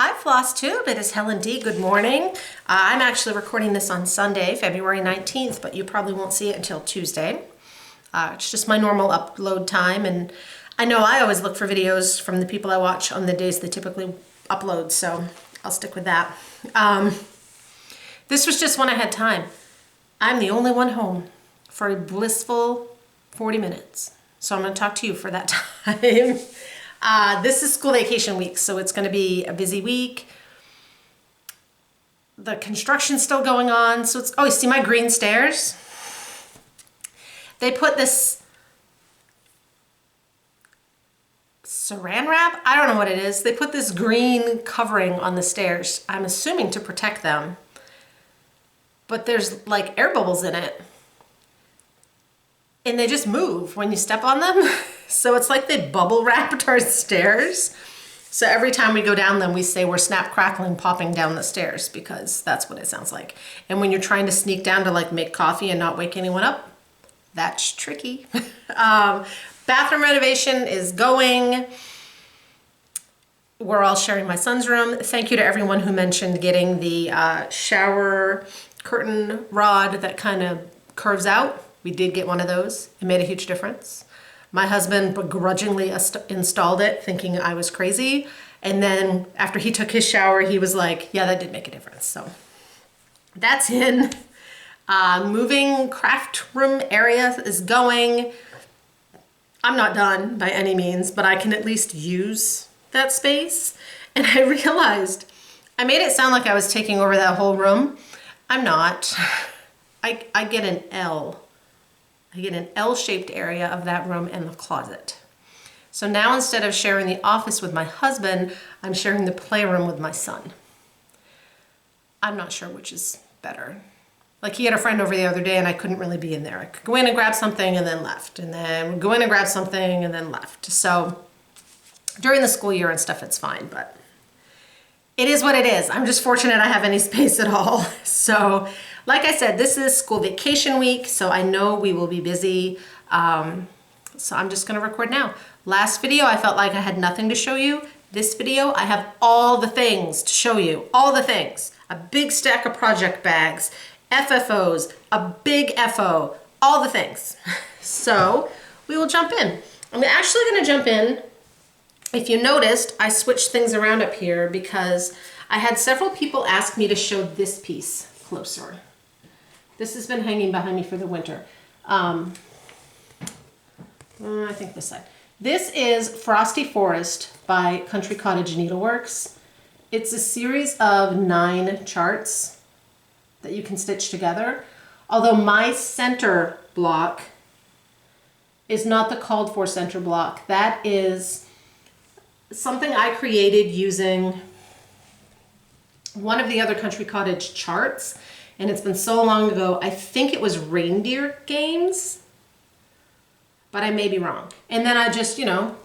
Hi Flosstube, it is Helen D. Good morning. I'm actually recording this on Sunday, February 19th, but you probably won't see it until Tuesday. It's just my normal upload time, and I know I always look for videos from the people I watch on the days they typically upload, so I'll stick with that. This was just when I had time. I'm the only one home for a blissful 40 minutes, so I'm going to talk to you for that time. This is school vacation week, so it's going to be a busy week. The construction's still going on, so it's, oh, you see my green stairs? They put this saran wrap? I don't know what it is. They put this green covering on the stairs, I'm assuming to protect them. But there's like air bubbles in it. And they just move when you step on them. So it's like they bubble wrapped our stairs. So every time we go down them, we say we're snap, crackling, popping down the stairs because that's what it sounds like. And when you're trying to sneak down to like make coffee and not wake anyone up, that's tricky. Bathroom renovation is going. We're all sharing my son's room. Thank you to everyone who mentioned getting the shower curtain rod that kind of curves out. We did get one of those. It made a huge difference. My husband begrudgingly installed it, thinking I was crazy. And then after he took his shower, he was like, yeah, that did make a difference. So that's in. Moving craft room area is going. I'm not done by any means, but I can at least use that space. And I realized I made it sound like I was taking over that whole room. I'm not. I get an L. I get an L-shaped area of that room and the closet. So now instead of sharing the office with my husband, I'm sharing the playroom with my son. I'm not sure which is better. Like he had a friend over the other day and I couldn't really be in there. I could go in and grab something and then left, and then go in and grab something and then left. So during the school year and stuff, it's fine, but it is what it is. I'm just fortunate I have any space at all. So like I said, this is school vacation week, so I know we will be busy. So I'm just gonna record now. Last video, I felt like I had nothing to show you. This video, I have all the things to show you, all the things. A big stack of project bags, FFOs, a big FO, all the things. So we will jump in. I'm actually gonna jump in. If you noticed, I switched things around up here because I had several people ask me to show this piece closer. This has been hanging behind me for the winter. I think this side. This is Frosty Forest by Country Cottage Needleworks. It's a series of 9 charts that you can stitch together. Although my center block is not the called for center block. That is something I created using one of the other Country Cottage charts. And it's been so long ago, I think it was Reindeer Games, but I may be wrong. And then I just, you know,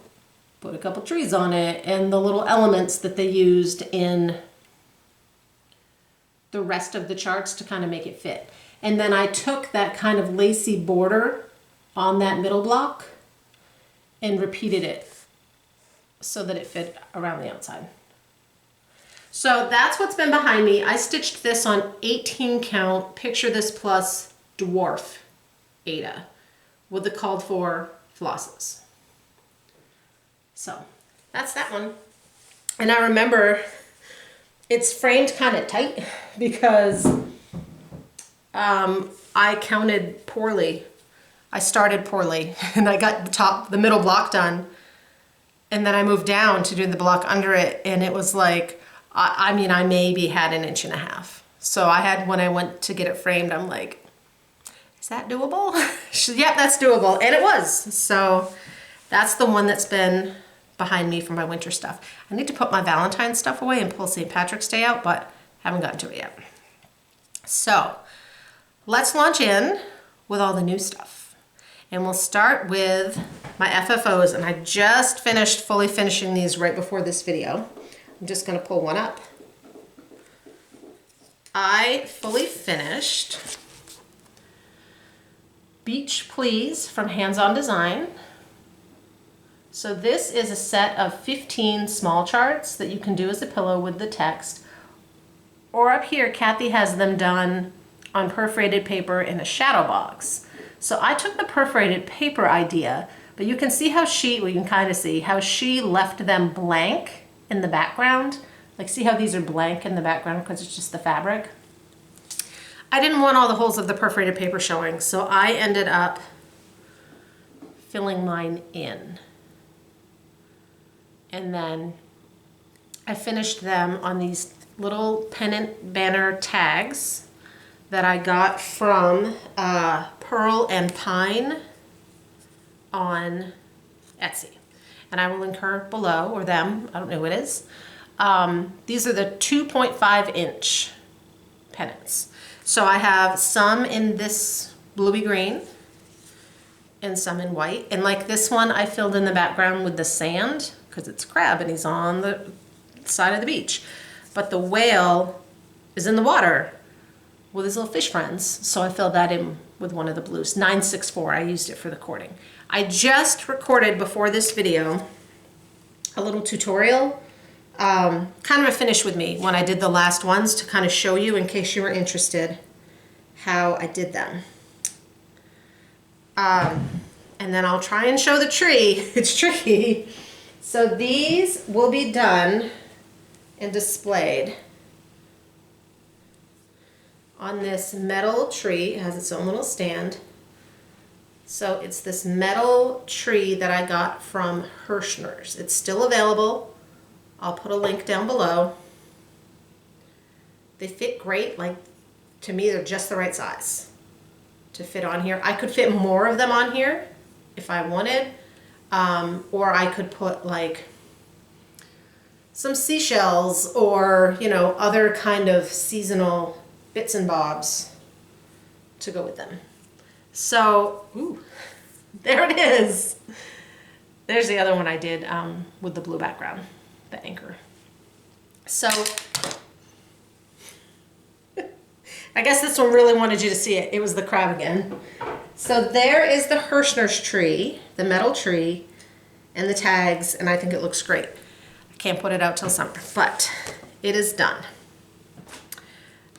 put a couple trees on it and the little elements that they used in the rest of the charts to kind of make it fit. And then I took that kind of lacy border on that middle block and repeated it so that it fit around the outside. So that's what's been behind me. I stitched this on 18 count, picture this plus dwarf Ada with the called for flosses. So that's that one. And I remember it's framed kind of tight because I counted poorly. I started poorly and I got the middle block done. And then I moved down to do the block under it, and it was like, I mean, I maybe had 1.5 inches. So I had, when I went to get it framed, I'm like, is that doable? Yep, that's doable. And it was. So that's the one that's been behind me for my winter stuff. I need to put my Valentine's stuff away and pull St. Patrick's Day out, but haven't gotten to it yet. So let's launch in with all the new stuff. And we'll start with my FFOs. And I just finished fully finishing these right before this video. I'm just going to pull one up. I fully finished Beach Please from Hands On Design. So this is a set of 15 small charts that you can do as a pillow with the text. Or up here, Kathy has them done on perforated paper in a shadow box. So I took the perforated paper idea, but you can see how well, you can kind of see how she left them blank in the background. Like, see how these are blank in the background because it's just the fabric? I didn't want all the holes of the perforated paper showing, so I ended up filling mine in. And then I finished them on these little pennant banner tags that I got from Pearl and Pine on Etsy. And I will link her below, or them, I don't know who it is. These are the 2.5 inch pennants. So I have some in this bluey green and some in white. And like this one, I filled in the background with the sand because it's a crab and he's on the side of the beach. But the whale is in the water with his little fish friends. So I filled that in with one of the blues. 964, I used it for the cording. I just recorded before this video a little tutorial, kind of a finish with me when I did the last ones to kind of show you, in case you were interested, how I did them. And then I'll try and show the tree. It's tricky. So these will be done and displayed on this metal tree. It has its own little stand. So it's this metal tree that I got from Hirschner's. It's still available. I'll put a link down below. They fit great. Like, to me, they're just the right size to fit on here. I could fit more of them on here if I wanted, or I could put like some seashells or, you know, other kind of seasonal bits and bobs to go with them. So, ooh, there it is. There's the other one I did with the blue background, the anchor. So, I guess this one really wanted you to see it. It was the crab again. So there is the Hirschner's tree, the metal tree, and the tags, and I think it looks great. I can't put it out till summer, but it is done.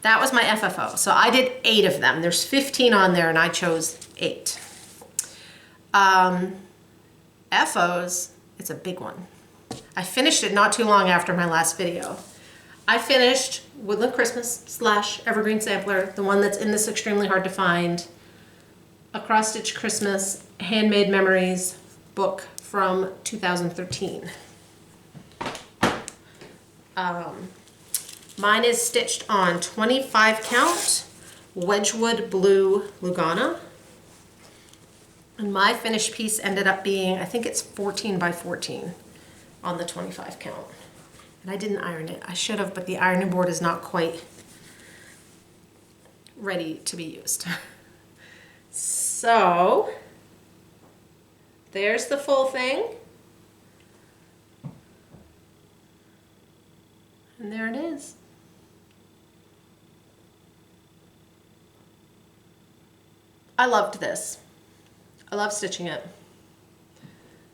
That was my FFO. So I did 8 of them. There's 15 on there, and I chose 8. FOs, it's a big one. I finished it not too long after my last video. I finished Woodland Christmas / Evergreen Sampler, the one that's in this extremely hard to find, A Cross Stitch Christmas Handmade Memories book from 2013. Mine is stitched on 25 count Wedgwood Blue Lugana. And my finished piece ended up being, I think it's 14 by 14 on the 25 count. And I didn't iron it. I should have, but the ironing board is not quite ready to be used. So, there's the full thing. And there it is. I loved this. I love stitching it.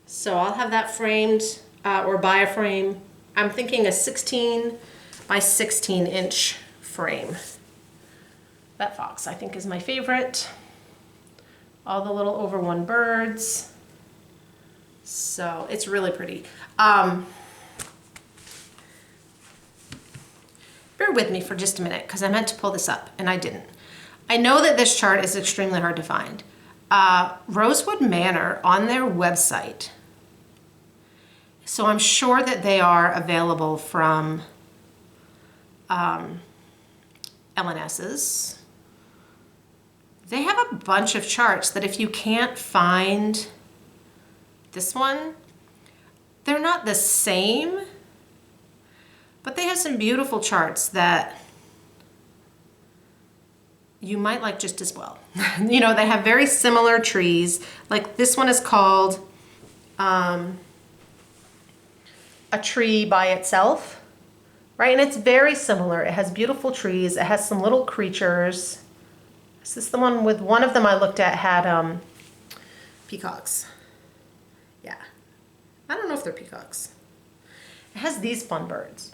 So I'll have that framed or buy a frame. I'm thinking a 16 by 16 inch frame. That fox I think is my favorite. All the little over one birds. So it's really pretty. Bear with me for just a minute because I meant to pull this up and I didn't. I know that this chart is extremely hard to find. Rosewood Manor on their website. So I'm sure that they are available from LNS's. They have a bunch of charts that if you can't find this one, they're not the same, but they have some beautiful charts that you might like just as well. You know, they have very similar trees. Like this one is called A Tree by Itself, right? And it's very similar. It has beautiful trees. It has some little creatures. Is this the one with, one of them I looked at had peacocks. Yeah. I don't know if they're peacocks. It has these fun birds.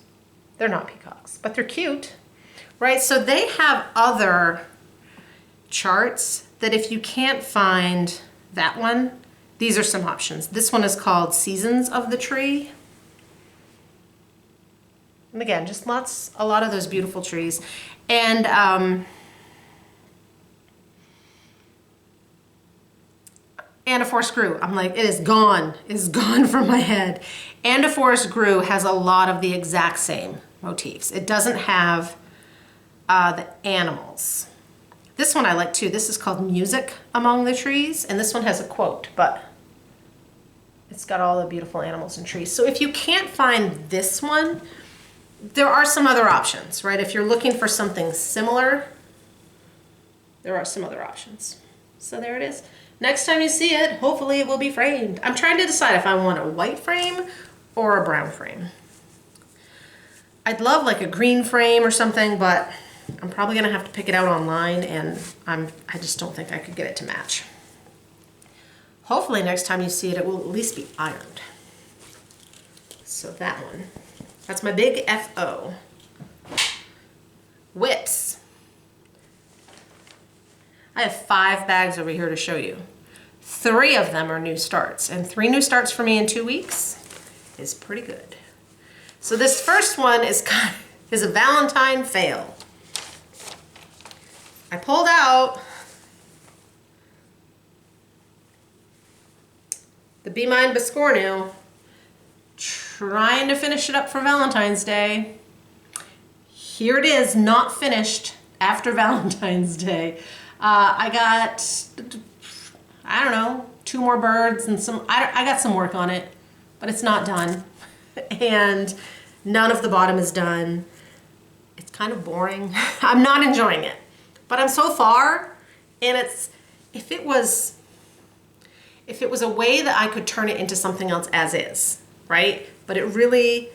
They're not peacocks, but they're cute, right? So they have other charts that if you can't find that one, these are some options. This one is called Seasons of the Tree. And again, just a lot of those beautiful trees. And And a Forest Grew. I'm like, it is gone from my head. And a Forest Grew has a lot of the exact same motifs. It doesn't have the animals. This one I like too. This is called Music Among the Trees, and this one has a quote, but it's got all the beautiful animals and trees. So if you can't find this one, there are some other options, right? If you're looking for something similar, there are some other options. So there it is. Next time you see it, hopefully it will be framed. I'm trying to decide if I want a white frame or a brown frame. I'd love like a green frame or something, but I'm probably gonna have to pick it out online, and I just don't think I could get it to match. Hopefully next time you see it, it will at least be ironed. So that one, that's my big FO. Whips. I have 5 bags over here to show you. 3 of them are new starts, and 3 new starts for me in 2 weeks is pretty good. So this first one is a Valentine fail. I pulled out the Be Mine Biscornu, trying to finish it up for Valentine's Day. Here it is, not finished after Valentine's Day. I got, I don't know, 2 more birds and I got some work on it, but it's not done. And none of the bottom is done. It's kind of boring. I'm not enjoying it, but I'm so far, and if it was a way that I could turn it into something else as is, right? But it really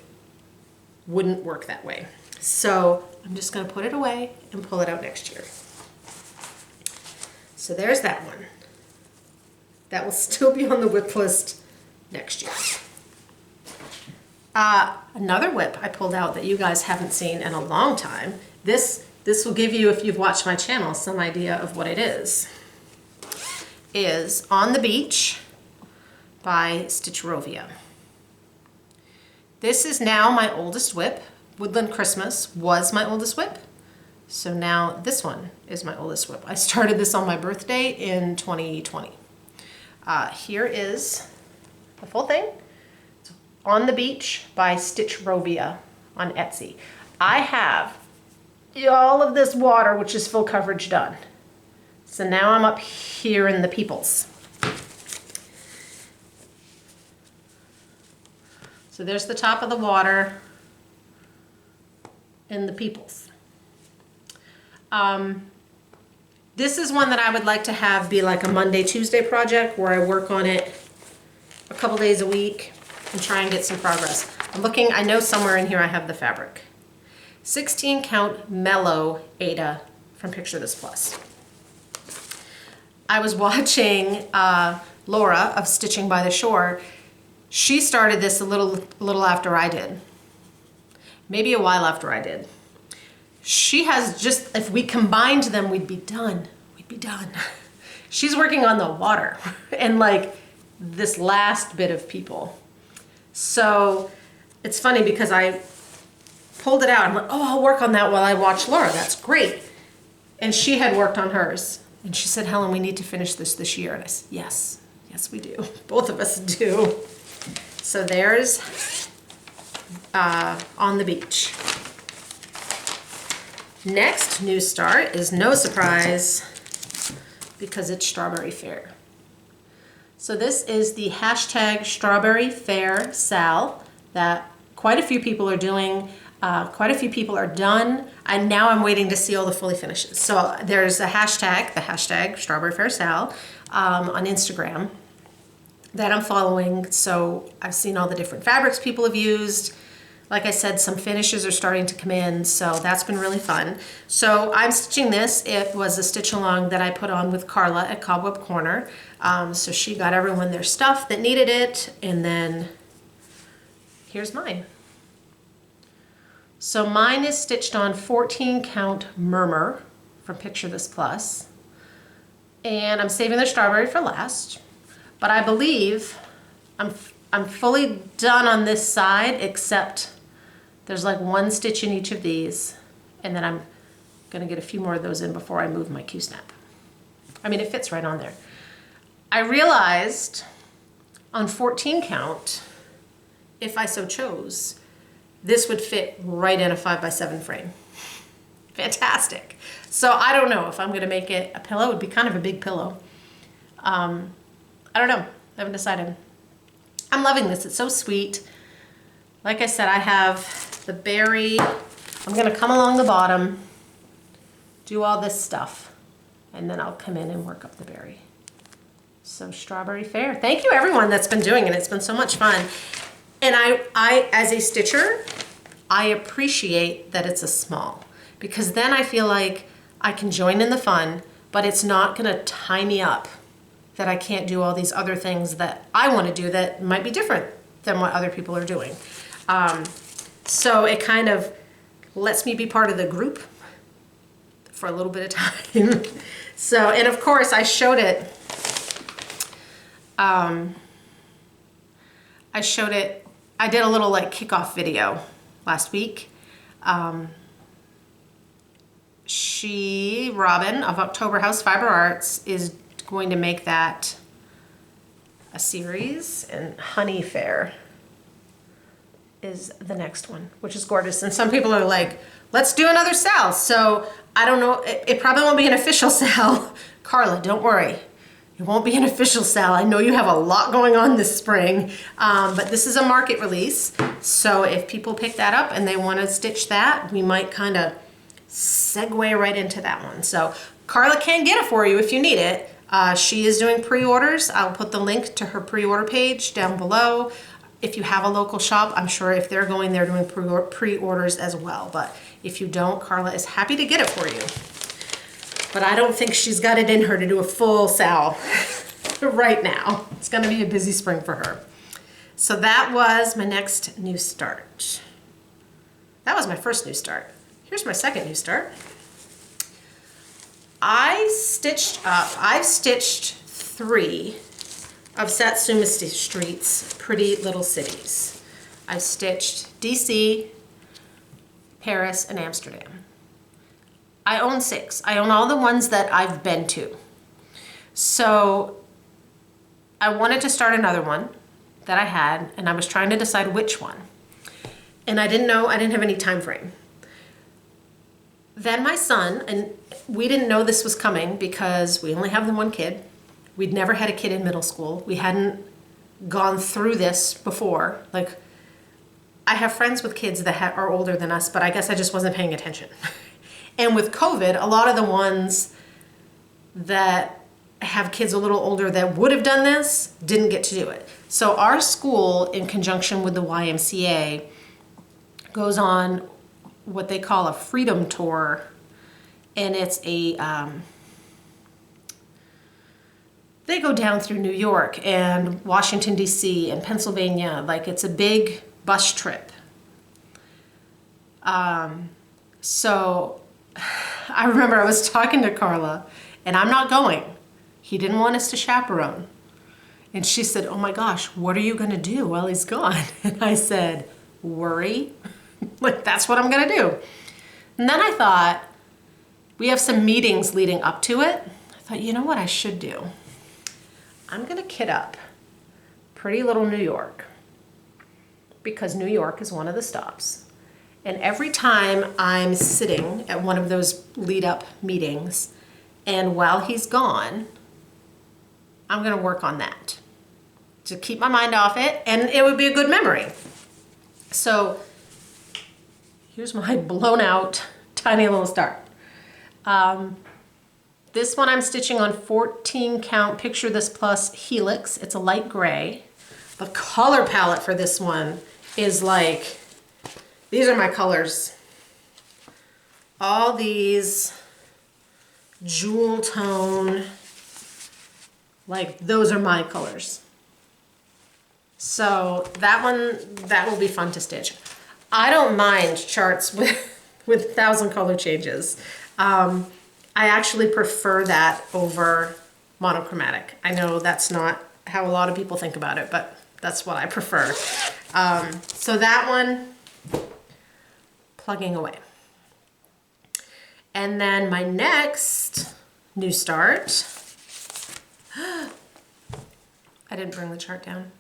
wouldn't work that way. So I'm just gonna put it away and pull it out next year. So there's that one. That will still be on the whip list next year. Another whip I pulled out that you guys haven't seen in a long time. This will give you, if you've watched my channel, some idea of what it is On the Beach by Stitcherovia. This is now my oldest whip. Woodland Christmas was my oldest whip. So now this one is my oldest whip. I started this on my birthday in 2020. Here is the full thing. It's On the Beach by Stitcherovia on Etsy. I have all of this water, which is full coverage, done. So now I'm up here in the peoples. So there's the top of the water and the peoples. This is one that I would like to have be like a Monday, Tuesday project where I work on it a couple days a week and try and get some progress. I know somewhere in here I have the fabric. 16 count Mellow Ada from Picture This Plus. I was watching Laura of Stitching by the Shore. She started this a little after I did. Maybe a while after I did. She has just, if we combined them, we'd be done. We'd be done. She's working on the water and like this last bit of people. So it's funny because I pulled it out. I'm like, oh, I'll work on that while I watch Laura. That's great. And she had worked on hers. And she said, Helen, we need to finish this year. And I said, yes, we do. Both of us do. So there's On the Beach. Next new start is no surprise because it's Strawberry Faire. So this is the hashtag Strawberry Fair SAL that quite a few people are doing. Quite a few people are done, and now I'm waiting to see all the fully finishes. So there's a hashtag, the hashtag Strawberry Faire SAL on Instagram that I'm following. So I've seen all the different fabrics people have used. Like I said, some finishes are starting to come in, so that's been really fun. So I'm stitching this. It was a stitch along that I put on with Carla at Cobweb Corner. So she got everyone their stuff that needed it, and then here's mine. So mine is stitched on 14 count Murmur from Picture This Plus. And I'm saving the strawberry for last. But I believe I'm fully done on this side, except there's like one stitch in each of these. And then I'm gonna get a few more of those in before I move my Q-snap. I mean, it fits right on there. I realized on 14 count, if I so chose, this would fit right in a 5x7 frame. Fantastic. So I don't know if I'm gonna make it a pillow. It would be kind of a big pillow. I don't know, I haven't decided. I'm loving this, it's so sweet. Like I said, I have the berry. I'm gonna come along the bottom, do all this stuff, and then I'll come in and work up the berry. So Strawberry Faire. Thank you everyone that's been doing it. It's been so much fun. And I as a stitcher, I appreciate that it's a small, because then I feel like I can join in the fun, but it's not gonna tie me up that I can't do all these other things that I wanna do that might be different than what other people are doing. So it kind of lets me be part of the group for a little bit of time. So, and of course I showed it, I did a little like kickoff video last week. Robin of October House Fiber Arts is going to make that a series, and Honey Fair is the next one, which is gorgeous. And some people are like, let's do another SAL. So I don't know, it probably won't be an official SAL. Carla, don't worry. It won't be an official SAL. I know you have a lot going on this spring, but this is a market release. So if people pick that up and they want to stitch that, we might kind of segue right into that one. So Carla can get it for you if you need it. She is doing pre-orders. I'll put the link to her pre-order page down below. If you have a local shop, I'm sure if they're going, they're doing pre-orders as well. But if you don't, Carla is happy to get it for you. But I don't think she's got it in her to do a full SAL right now. It's gonna be a busy spring for her. So that was my next new start. That was my first new start. Here's my second new start. I've stitched 3 of Satsuma Street's Pretty Little Cities. I've stitched DC, Paris, and Amsterdam. I own 6. I own all the ones that I've been to. So I wanted to start another one that I had, and I was trying to decide which one. And I didn't have any time frame. Then my son, and we didn't know this was coming because we only have the one kid. We'd never had a kid in middle school. We hadn't gone through this before. Like, I have friends with kids that are older than us, but I guess I just wasn't paying attention. And with COVID, a lot of the ones that have kids a little older that would have done this didn't get to do it. So our school, in conjunction with the YMCA, goes on what they call a freedom tour. And it's a, they go down through New York and Washington, DC and Pennsylvania. Like, it's a big bus trip. So I remember I was talking to Carla, and I'm not going. He didn't want us to chaperone. And she said, oh my gosh, what are you gonna do while he's gone? And I said, worry. Like, that's what I'm gonna do. And then I thought, we have some meetings leading up to it. I thought, you know what I should do? I'm gonna kit up Pretty Little New York, because New York is one of the stops. And every time I'm sitting at one of those lead up meetings, and while he's gone, I'm gonna work on that to keep my mind off it, and it would be a good memory. So here's my blown out tiny little start. This one I'm stitching on 14 count Picture This Plus Helix. It's a light gray. The color palette for this one is like, these are my colors. All these jewel tone, like, those are my colors. So that will be fun to stitch. I don't mind charts with 1,000 color changes. I actually prefer that over monochromatic. I know that's not how a lot of people think about it, but that's what I prefer. So that one, plugging away. And then my next new start, I didn't bring the chart down.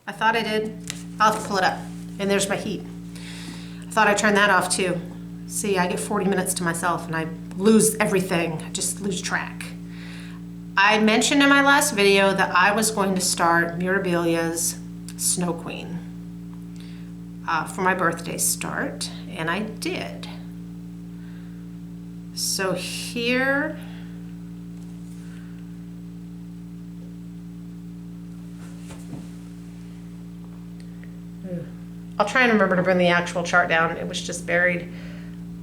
I thought I did. I'll have to pull it up. And there's my heat. I thought I turned that off too. See, I get 40 minutes to myself and I lose everything. I just lose track. I mentioned in my last video that I was going to start Mirabilia's Snow Queen for my birthday start, and I did. So here, I'll try and remember to bring the actual chart down. It was just buried.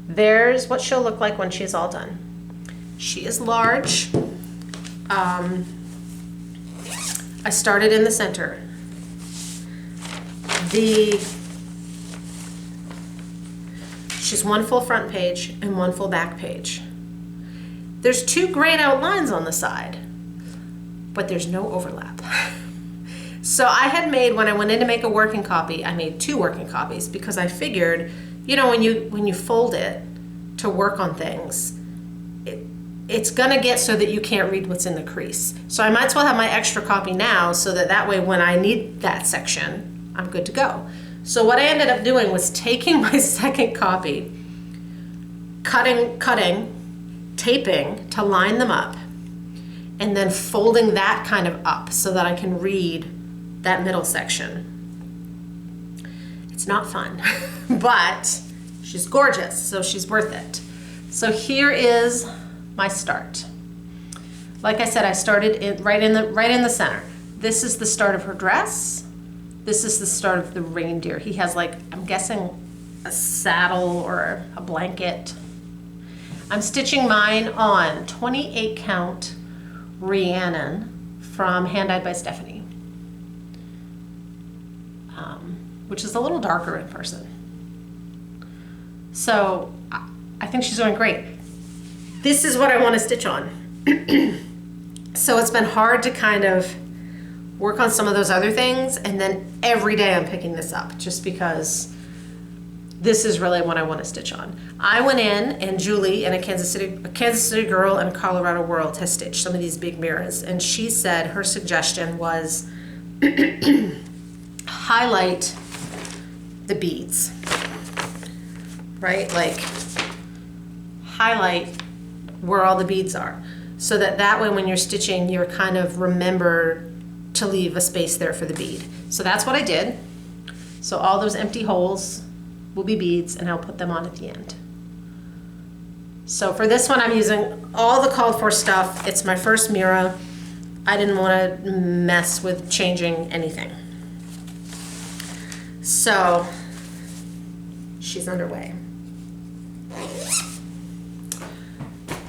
There's what she'll look like when she's all done. She is large. I started in the center. She's one full front page and one full back page. There's 2 grayed out lines on the side, but there's no overlap. So I had made, when I went in to make a working copy, I made 2 working copies because I figured, you know, when you fold it to work on things, it's gonna get so that you can't read what's in the crease. So I might as well have my extra copy now so that way when I need that section, I'm good to go. So what I ended up doing was taking my second copy, cutting, taping to line them up, and then folding that kind of up so that I can read that middle section. It's not fun, but she's gorgeous, so she's worth it. So here is my start. Like I said, I started right in the center. This is the start of her dress. This is the start of the reindeer. He has, like, I'm guessing a saddle or a blanket. I'm stitching mine on 28 count Rhiannon from Hand Dyed by Stephanie. Which is a little darker in person. So I think she's doing great. This is what I want to stitch on. So it's been hard to kind of work on some of those other things, and then every day I'm picking this up just because this is really what I want to stitch on. I went in, and Julie, and a Kansas City girl and a Colorado World, has stitched some of these big mirrors, and she said her suggestion was highlight the beads, right? Like highlight where all the beads are, so that way when you're stitching, you're kind of remember to leave a space there for the bead. So that's what I did. So all those empty holes will be beads, and I'll put them on at the end. So for this one, I'm using all the called for stuff. It's my first Mira. I didn't want to mess with changing anything. So she's underway.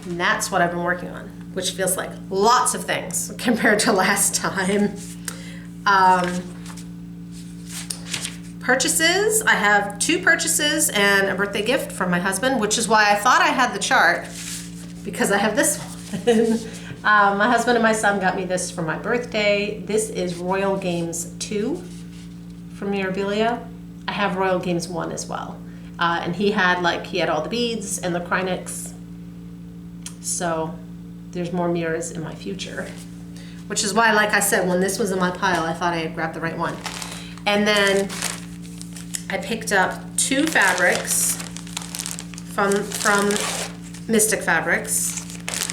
And that's what I've been working on, which feels like lots of things compared to last time. Purchases, I have 2 purchases and a birthday gift from my husband, which is why I thought I had the chart, because I have this one. My husband and my son got me this for my birthday. This is Royal Games 2 from Mirabilia. I have Royal Games 1 as well. And he had all the beads and the Krynics. So there's more mirrors in my future, which is why, like I said, when this was in my pile, I thought I had grabbed the right one. And then I picked up 2 fabrics from Mystic Fabrics.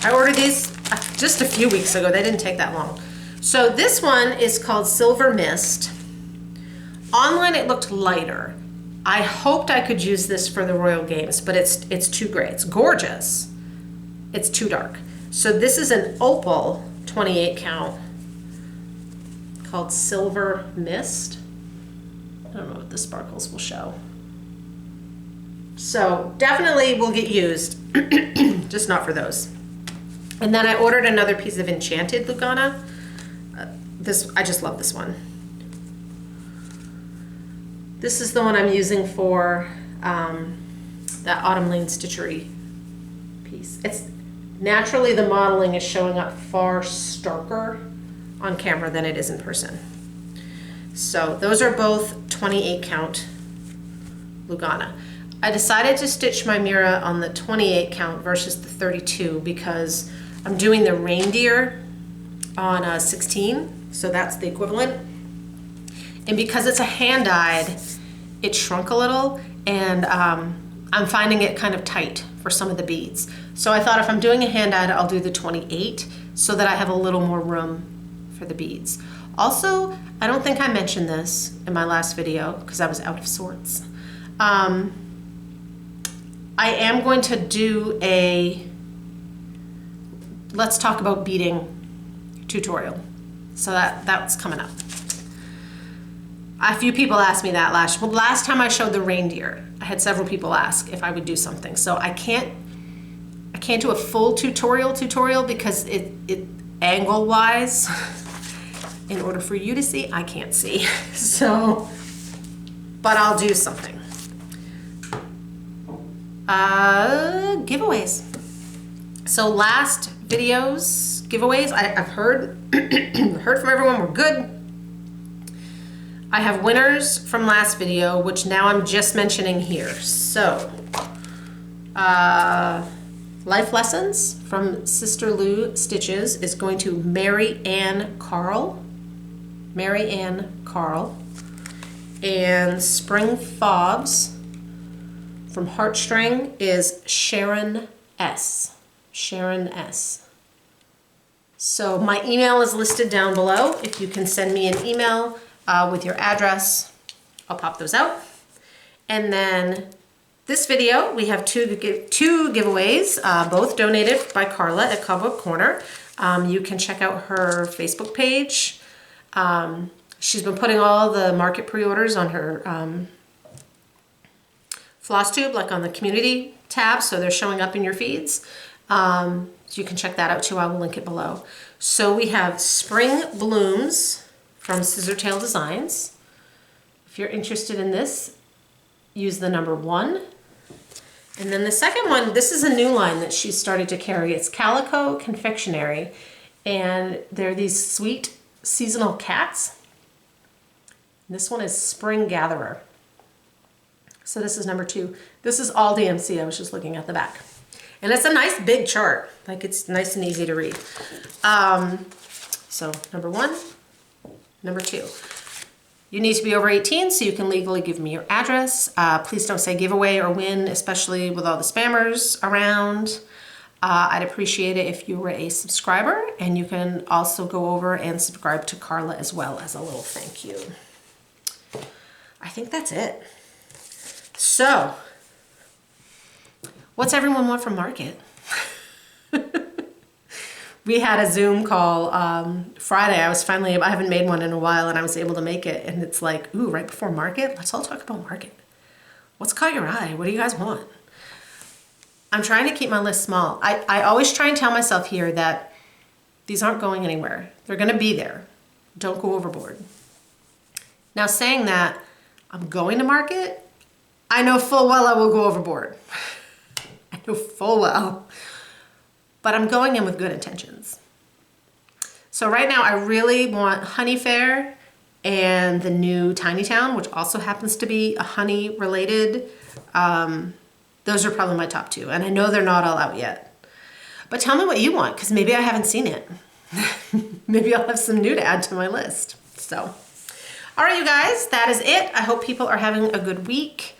I ordered these just a few weeks ago. They didn't take that long. So this one is called Silver Mist. Online it looked lighter. I hoped I could use this for the Royal Games, but it's too gray. It's gorgeous. It's too dark. So this is an opal 28 count called Silver Mist. I don't know what the sparkles will show. So definitely will get used, just not for those. And then I ordered another piece of Enchanted Lugana. I just love this one. This is the one I'm using for that Autumn Lane Stitchery piece. It's naturally, the modeling is showing up far starker on camera than it is in person. So those are both 28 count Lugana. I decided to stitch my Mira on the 28 count versus the 32 because I'm doing the reindeer on a 16, so that's the equivalent. And because it's a hand dyed, it shrunk a little, and I'm finding it kind of tight for some of the beads. So I thought if I'm doing a hand dyed, I'll do the 28 so that I have a little more room for the beads. Also, I don't think I mentioned this in my last video because I was out of sorts. I am going to do a let's talk about beading tutorial. So that's coming up. A few people asked me that last time I showed the reindeer. I had several people ask if I would do something. So I can't do a full tutorial because it angle wise, in order for you to see, I can't see. So, but I'll do something. Giveaways. So last videos giveaways, I've heard heard from everyone were good. I have winners from last video, which now I'm just mentioning here. So, Life Lessons from Sister Lou Stitches is going to Mary Ann Carl. And Spring Fobs from Heartstring is Sharon S. So my email is listed down below. If you can send me an email with your address, I'll pop those out. And then this video, we have two giveaways, both donated by Carla at Cobweb Corner. You can check out her Facebook page. She's been putting all the market pre-orders on her Flosstube, like on the community tab, so they're showing up in your feeds. So you can check that out too. I will link it below. So we have Spring Blooms from Scissortail Designs. If you're interested in this, use the number 1. And then the second one, this is a new line that she's started to carry. It's Calico Confectionery, and they're these sweet seasonal cats. This one is Spring Gatherer. So this is number 2. This is all DMC. I was just looking at the back. And it's a nice big chart. Like, it's nice and easy to read. So number 1, number 2. You need to be over 18 so you can legally give me your address. Please don't say giveaway or win, especially with all the spammers around. I'd appreciate it if you were a subscriber, and you can also go over and subscribe to Carla as well as a little thank you. I think that's it. So, what's everyone want from market? We had a Zoom call Friday. I haven't made one in a while, and I was able to make it. And it's like, ooh, right before market? Let's all talk about market. What's caught your eye? What do you guys want? I'm trying to keep my list small. I always try and tell myself here that these aren't going anywhere. They're gonna be there. Don't go overboard. Now, saying that, I'm going to market, I know full well I will go overboard. I know full well. But I'm going in with good intentions. So right now I really want Honey Fair and the new Tiny Town, which also happens to be a honey related. Those are probably my top 2. And I know they're not all out yet. But tell me what you want, because maybe I haven't seen it. Maybe I'll have some new to add to my list. So, all right, you guys, that is it. I hope people are having a good week.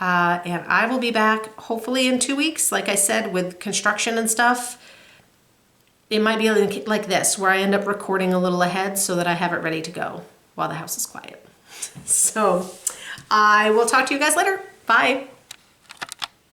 And I will be back hopefully in 2 weeks, like I said, with construction and stuff. It might be like this, where I end up recording a little ahead so that I have it ready to go while the house is quiet. So I will talk to you guys later. Bye.